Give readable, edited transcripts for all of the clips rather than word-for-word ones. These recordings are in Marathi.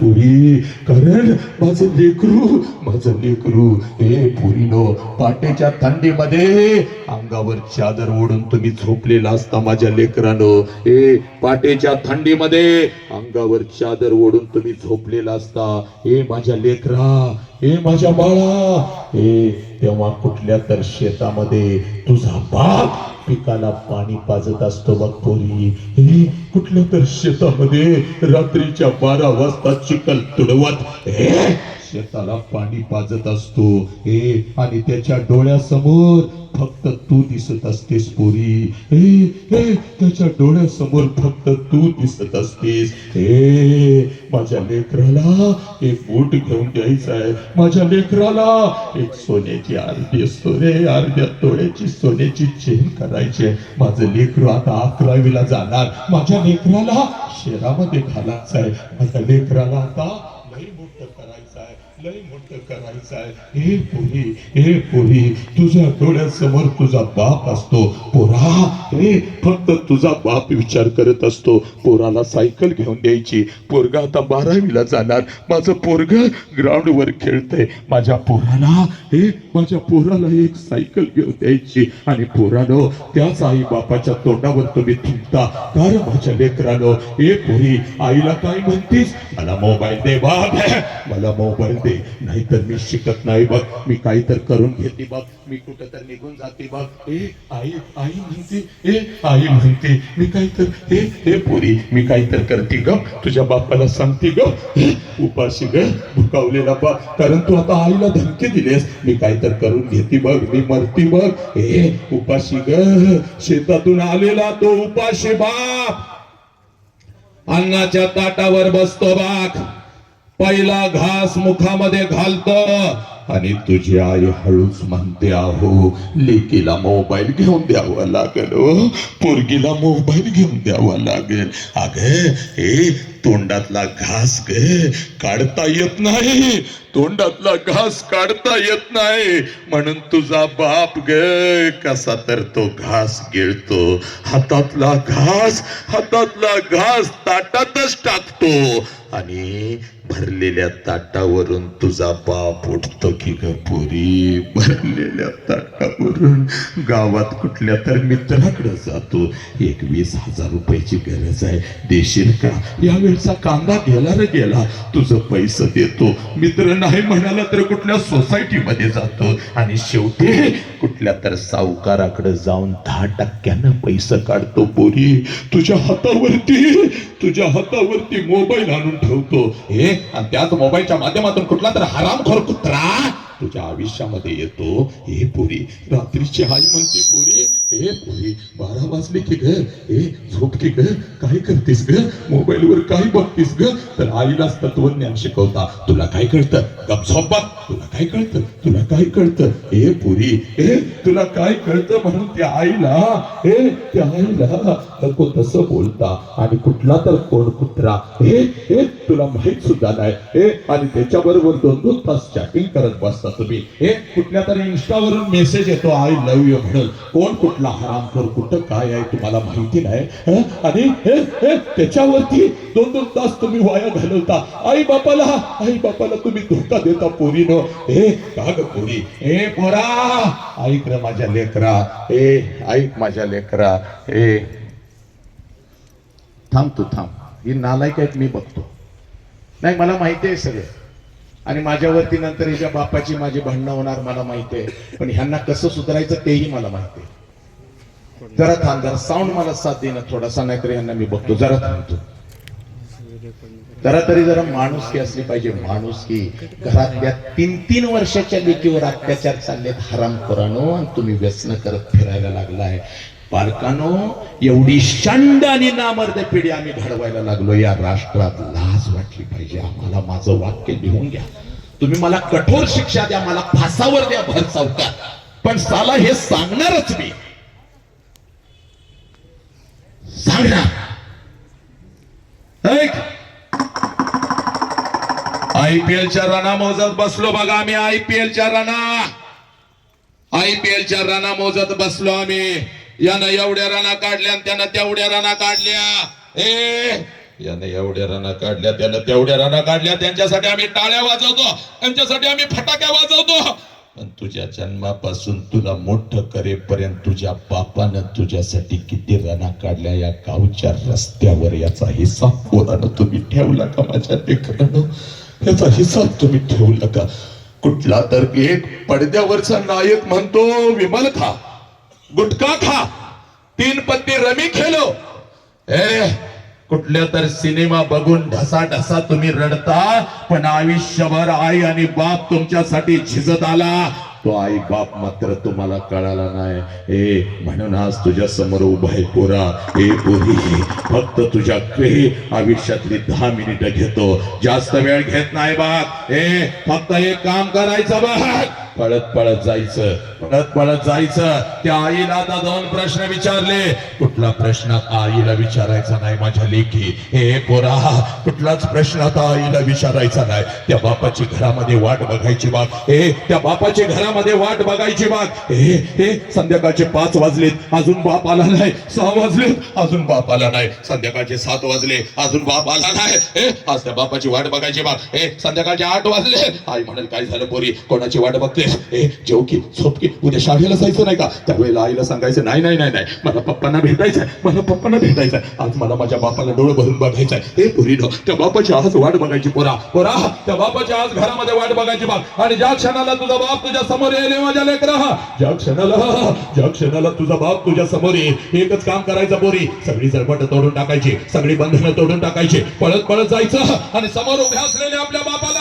पुरी, कारण माझं लेकरू हे पुरीनो पाटेच्या थंडीमध्ये अंगावर चादर ओढून तुम्ही झोपलेला असता माझ्या लेकरानो. हे पाटेच्या थंडीमध्ये अंगावर चादर ओढून तुम्ही झोपलेला असता. हे माझ्या लेकरा, हे माझ्या बाळा, हे तेव्हा कुठल्या तर शेतामध्ये तुझा बाप पिकाला पाणी पाजत असतो बघ पोरी. हे कुठल्या तर शेतामध्ये रात्रीच्या 12 वाजता चिखल तुडवत शेताला पाणी पाजत असतो. हे आणि त्याच्या डोळ्यासमोर फक्त तू दिसत असतेस पोरी. हे त्याच्या डोळ्यासमोर फक्त तू दिसत असतेस. हे माझ्या लेकराला एक बूट घेऊन द्यायचा आहे. माझ्या लेकराला एक सोन्याची अर्ध्या तोळ्याची सोन्याची चेन करायची आहे. माझं लेकरू आता 11वीला जाणार. माझ्या लेकराला शहरामध्ये घालायचं आहे. माझ्या लेकराला आता लई मोठं करायचं आहे, लई मोठं करायचं आहे. हे पोरी तुझ्या डोळ्यासमोर तुझा बाप असतो पोरा. हे फक्त तुझा बाप विचार करत असतो. पोराला सायकल घेऊन द्यायची. पोरगा आता 12वीला जाणार. माझं पोरग ग्राउंडवर खेळतंय. माझ्या पोराला एक सायकल घेऊन द्यायची. आणि पोरानो त्याच आई बापाच्या तोंडावर तुम्ही थुंकता. कारण माझ्या लेकरानो, हे पोरी आईला काय म्हणतीस? मला मोबाईल दे बाप, मला मोबाईल दे, नाहीतर मी शिकत नाही बघ, मी काही तर करून घेते बघ, मी कुठं तर निघून जाते बघ. आई म्हणते मी काही तर पोरी मी काही तर करते ग. तुझ्या बापाला सांगते ग, उपाशी ग भुकावलेला बाप, कारण तू आता आईला धमकी दिलीस. मी काही तर करून घेते बघ, मी मरती बघ. उपाशी ग, शेतातून आलेला तो उपाशी बाप अन्नाच्या ताटावर बसतो बाग, पहिला घास मुखामध्ये घालतो आणि तुझी आई हळूच म्हणते, अहो लेकीला मोबाईल घेऊन द्यावा लागेल, पोरगीला मोबाईल घेऊन द्यावा लागेल. अगं हे तोंडातला घास ग काढता येत नाही, तोंडातला घास काढता येत नाही, म्हणून तुझा बाप ग कसा तर तो घास गिळतो. हातातला घास ताटातच टाकतो आणि भरलेल्या ताटावरून तुझा बाप उठतो की ग पोरी. भरलेल्या ताटावरून गावात कुठल्या तर मित्राकडे जातो. 20,000 रुपयाची गरज आहे, देशील का? यावेळचा कांदा गेला रे गेला, तुझं पैसे देतो. मित्र नाही म्हणाला तर कुठल्या सोसायटीमध्ये जातो आणि शेवटी कुठल्या तर सावकाराकडे जाऊन 10% पैसे काढतो. पोरी तुझ्या हातावरती मोबाईल आणून ठेवतो. आणि त्याच मोबाईलच्या माध्यमातून कुठला तर हरामखोर कुत्रा तुझ्या आयुष्यामध्ये येतो. हे पोरी रात्रीची आई म्हणते, पोरी 12 वाजले की ग, झोप की ग, काय करतेस ग, मोबाईलवर काय बघतीस ग? तर आईलाच तत्वज्ञान शिकवता. तुला काय कळतं? गप झोप बघ, तुला काय कळतं? पोरी तुला काय कळतं? म्हणून त्या आईला नको तसं बोलता. आणि कुठला तर कोण कुत्रा तुला माहित सुद्धा नाही, आणि त्याच्याबरोबर 2-2 तास चॅटिंग करत बसता तुम्ही. कुठल्या तरी इंस्टावरून मेसेज येतो आय लव्ह यू म्हणून. कोण कुठला हरामखोर कुठं काय आहे तुम्हाला माहिती नाही, आणि त्याच्यावरती 2-2 तास तुम्ही वाया घालवता. आई बापाला तुम्ही धोका देता पोरीनो. का ग पोरी? पोरा ऐक रे माझ्या लेकरा, ऐक माझ्या लेकरा, थांब तू थांब. ही नालायक आहेत मी बघतो. नाही मला माहिती आहे सगळं, आणि माझ्यावरती नंतर हिच्या बापाची माझी भांडणं होणार मला माहिती आहे, पण ह्यांना कसं सुधारायचं तेही मला माहिती आहे. जरा थांब, जरा साऊंड मला साथ देणं थोडासा, नाहीतर ह्यांना मी बघतो. जरा थांबतो. जरा माणुसकी असली पाहिजे, माणुसकी. घरातल्या 3-3 वर्षाच्या लेकीवर अत्याचार चाललेत हरामखोरानो, आणि तुम्ही व्यसन करत फिरायला लागलाय. बालकानो, एवढी शंड आणि नामर्द पिढी आम्ही घडवायला लागलो. या राष्ट्रात लाज वाटली पाहिजे आम्हाला. माझं वाक्य लिहून घ्या तुम्ही. मला कठोर शिक्षा द्या, मला फासावर द्या भर चौकात, पण साला हे सांगणारच मी. सांगणार. IPLच्या रना मोजत बसलो बघा आम्ही. IPLच्या रना मोजत बसलो आम्ही. यानं एवढ्या रना काढल्या आणि त्यानं तेवढ्या रना काढल्या. याने एवढ्या राना काढल्या, त्यानं तेवढ्या राना काढल्या, त्यांच्यासाठी आम्ही टाळ्या वाजवतो, त्यांच्यासाठी आम्ही फटाक्या वाजवतो. पण तुझ्या जन्मापासून तुला मोठं करेपर्यंत तुझ्या बापानं तुझ्यासाठी किती राना काढल्या या गावच्या रस्त्यावर, याचा हिसाब पोरानं तुम्ही ठेवला का माझ्या लेकरानं? याचा हिसाब तुम्ही ठेवला का? कुठला तर एक पडद्यावरचा नायक म्हणतो विमल खा, गुटखा खा, 3 पत्ती रमी खेलो. कुठल्या तर सिनेमा बघून ढसा ढसा तुम्ही रडता, पण आयुष्यभर आई आणि बाप तुमच्यासाठी झिजत आला. तो आई बाप मात्र तुम्हाला कळाला नाही. म्हणून आज तुझ्या समोर उभा आहे पोरा. पोरी, फक्त तुझ्या आयुष्यातली 10 मिनिटं घेतो, जास्त वेळ घेत नाही बाग. फक्त एक काम करायचं बघ, पळत पळत जायचं, पळत पळत जायचं. त्या आईला आता 2 प्रश्न विचारले. कुठला प्रश्न आईला विचारायचा नाही माझ्या लेकी. पोरा, कुठलाच प्रश्न आता आईला विचारायचा नाही. त्या बापाची घरामध्ये वाट बघायची बाग. त्या बापाची घरामध्ये वाट बघायची बाग. संध्याकाळचे 5 वाजलेत, अजून बाप आला नाही. 6 वाजलेत, अजून बाप आला नाही. संध्याकाळचे 7 वाजले, अजून बाप आला नाही. आज त्या बापाची वाट बघायची बाग. संध्याकाळचे 8 वाजले. आई म्हणाल काय झालं पोरी, कोणाची वाट बघते? जेव की झोप की, उद्या शाळेला जायचं नाही का? त्यावेळेला आईला सांगायचं नाही नाही नाही नाही, मला पप्पांना भेटायचंय, मला पप्पांना भेटायचंय. आज मला माझ्या बापाला डोळे भरून बघायचंय. पोरीनो, त्या बापाची आज वाट बघायची. पोरा पोरा, त्या बापाची आज घरामध्ये वाट बघायची बाग. आणि ज्या क्षणाला तुझा बाप तुझ्या समोर येईल माझ्या लेकरा, ज्या क्षणाला तुझा बाप तुझ्या समोर येईल, एकच काम करायचं पोरी, सगळी जरबट तोडून टाकायची, सगळी बंधनं तोडून टाकायची, पळत पळत जायचं आणि समोर उभ्या असलेल्या आपल्या बापाला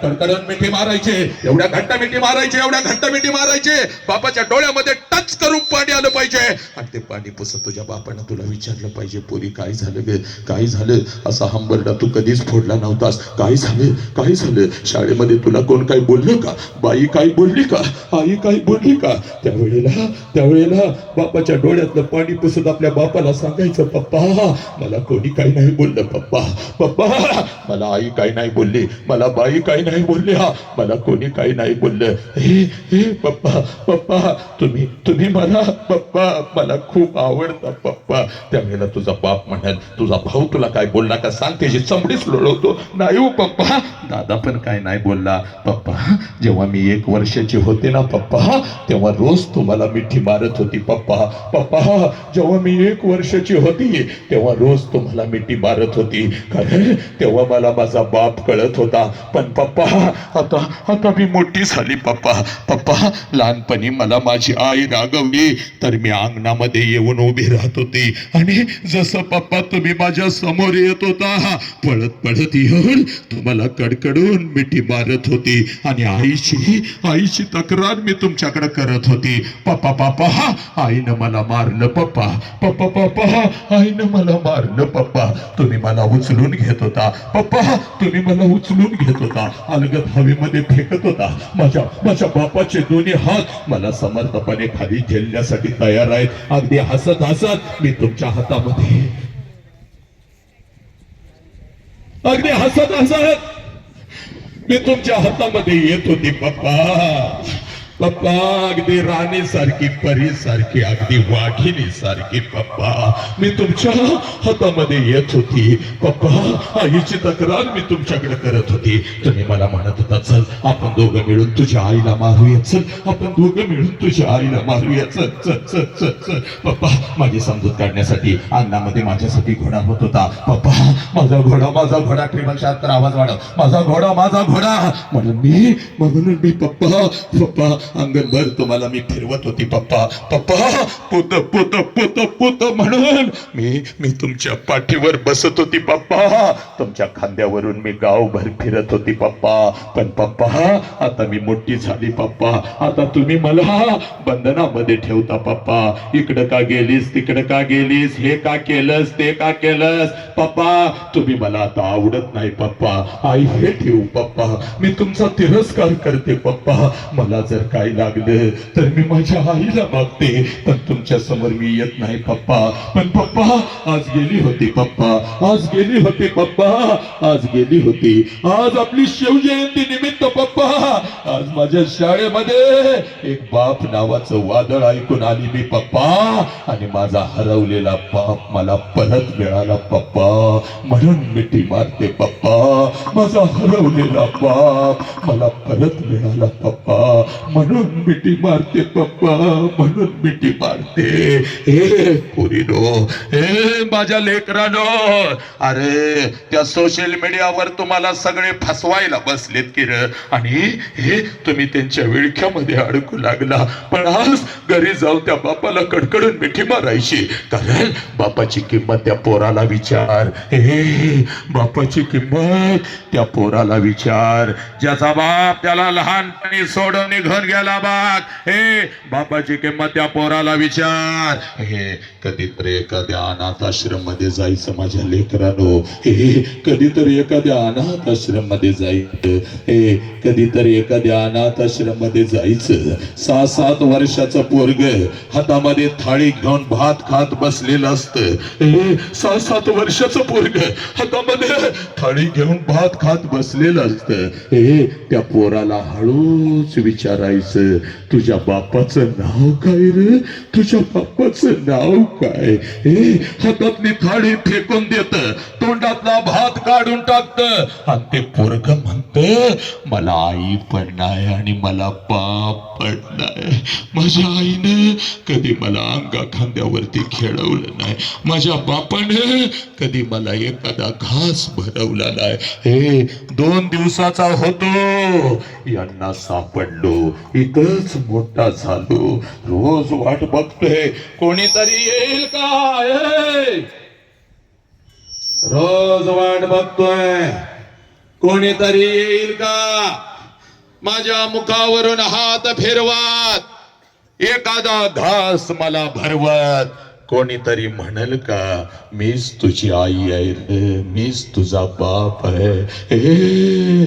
कडकडून मिठी मारायची. एवढ्या घट्ट मिठी मारायचे, एवढ्या घट्ट मिठी मारायचे, बापाच्या डोळ्यामध्ये टच करून पाणी आलं पाहिजे. आणि ते पाणी पुसत तुझ्या बापानं तुला विचारलं पाहिजे, पोरी काय झालं गे, काय झालं? असा हंबरडा तू कधीच फोडला नव्हतास. काय झालं, काय झालं? शाळेमध्ये तुला कोण काय बोललं का? बाई काय बोलली का? आई काय बोलली का? त्यावेळेला बापाच्या डोळ्यातलं पाणी पुसत आपल्या बापाला सांगायचं, पप्पा मला कोणी काही नाही बोललं. पप्पा मला आई काही नाही बोलली, मला बाई काही नाही बोलली, मला कोणी काही नाही बोललं. पप्पा तुम्ही मला, पप्पा मला खूप आवडता पप्पा. त्यावेळेला तुझा बाप म्हणाल, तुझा भाऊ तुला काय बोलला का सांग, त्याची चमडीच लोळवतो. नाही हो पप्पा, दादा पण काय नाही बोलला. पप्पा जेव्हा मी 1 वर्षाची होते ना पप्पा, तेव्हा रोज तुम्हाला मिठी मारत होती. पप्पा जेव्हा मी 1 वर्षाची होती तेव्हा रोज तुम्हाला मिठी मारत होती, कारण तेव्हा मला माझा बाप कळत होता. पण पप्पा आता मी मोठी झाली. पप्पा लहानपणी मला माझी आई रागवली तर मी अंगणामध्ये येऊन उभी राहत होती, आणि जसं पप्पा तुम्ही माझ्या समोर येत होता, पळत पळत येऊन तुम्हाला कडकडून मिठी मारत होती, आणि आईची तक्रार मी तुमच्याकडे करत होती. पप्पा आईनं मला मारलं. पप्पा आईनं मला मारलं. पप्पा तुम्ही मला उचलून घेत होता. पप्पा तुम्ही मला उचलून घेत होता, अलगद हवेमध्ये फेकत होता. माझ्या बापाचे दोन्ही हात मला समर्थपणे खाली झेलण्यासाठी तयार आहेत. अगदी हसत हसत मी तुमच्या हातामध्ये, अगदी हसत हसत मी तुमच्या हातामध्ये येत होती. पप्पा अगदी राणी सारखी, परी सारखी, अगदी वाघिणी सारखी पप्पा मी तुमच्या हातामध्ये येत होती. पप्पा आईची तक्रार मी तुमच्याकडे करत होती. तुम्ही मला म्हणत होता, चल आपण दोघं मिळून तुझ्या आईला मारूया, चल आपण दोघं मिळून तुझ्या आईला मारूया, चल चल चल चल चल. पप्पा माझी समजूत काढण्यासाठी अंगणामध्ये माझ्यासाठी घोडा होत होता. पप्पा माझा घोडा ट्रिबल शास्त्र आवाज वाढव, माझा घोडा म्हणून मी पप्पा अंगणभर तुम्हाला मी फिरवत होती. पप्पा पोत म्हणून मी तुमच्या पाठीवर बसत होती. पप्पा तुमच्या खांद्यावरून मी गावभर फिरत होती. पण पप्पा आता मी मोठी झाली. पप्पा आता तुम्ही मला बंधनामध्ये ठेवता. पप्पा इकडं का गेलीस, तिकडं का गेलीस, हे का केलंस, ते का केलंस. पप्पा तुम्ही मला आता आवडत नाही. पप्पा आई हे ठेवू. पप्पा मी तुमचा तिरस्कार करते. पप्पा मला जर का काय लागलं तर मी माझ्या आईला मागते, पण तुमच्या समोर मी येत नाही पप्पा. पण पप्पा आज गेली होती, पप्पा आज गेली होती, पप्पा आज गेली होती. आज आपली शिवजयंती निमित्त पप्पा आज माझ्या शाळेमध्ये एक बाप नावाचं वादळ ऐकून आली मी पप्पा, आणि माझा हरवलेला बाप मला परत मिळाला पप्पा, म्हणून मिठी मारते पप्पा. माझा हरवलेला बाप मला परत मिळाला पप्पा, म्हणून मिठी मारते पप्पा, म्हणून मिठी मारते. हे पोरीनो, हे माझ्या लेकरानो, अरे त्या सोशल मीडियावर तुम्हाला सगळे फसवायला बसलेत की र, आणि हे तुम्ही त्यांच्या विळख्यामध्ये अडकू लागला. पण आज घरी जाऊन त्या बापाला कडकडून मिठी मारायची, कारण बापाची किंमत त्या पोराला विचार. हे बापाची किंमत त्या पोराला विचार, ज्याचा बाप त्याला लहानपणी सोडून निघून गेला बाग. हे बापाची किंमत त्या पोराला विचार. हे कधीतरी एखाद्या अनाथ आश्रम मध्ये जायचं माझ्या लेकरानो, हे कधीतरी एखाद्या अनाथ आश्रम मध्ये जायचं, हे कधीतरी एखाद्या अनाथ आश्रम मध्ये जायचं. 6-7 वर्षाचं पोरग हातामध्ये थाळी घेऊन भात खात बसलेलं असतं. हे 6-7 वर्षाचं पोरग हातामध्ये थाळी घेऊन भात खात बसलेलं असतं. हे त्या पोराला हळूच विचारायचं, तुझ्या बापाचं नाव काय रे, तुझ्या बापाचं नाव काय. हे हातातली थाळी फेकून देत, तोंडातला भात काढून टाकत, आणि ते पोरग म्हणत मला आई पण नाही आणि मला बाप पण नाही. माझ्या आईने कधी मला अंगा खांद्यावरती खेळवलं नाही, माझ्या बापाने कधी मला एखादा घास भरवला नाही. हे 2 दिवसाचा होतो, यांना सापडलो, इथंच मोठा झालो. रोज वाट बघतोय कोणीतरी येईल का, रोज वाट बघतोय कोणीतरी येईल का, माझ्या मुखावरून हात फिरवत, एखादा घास मला भरवत, कोणीतरी म्हणल का मीच तुझी आई आहे रे, मीच तुझा बाप आहे.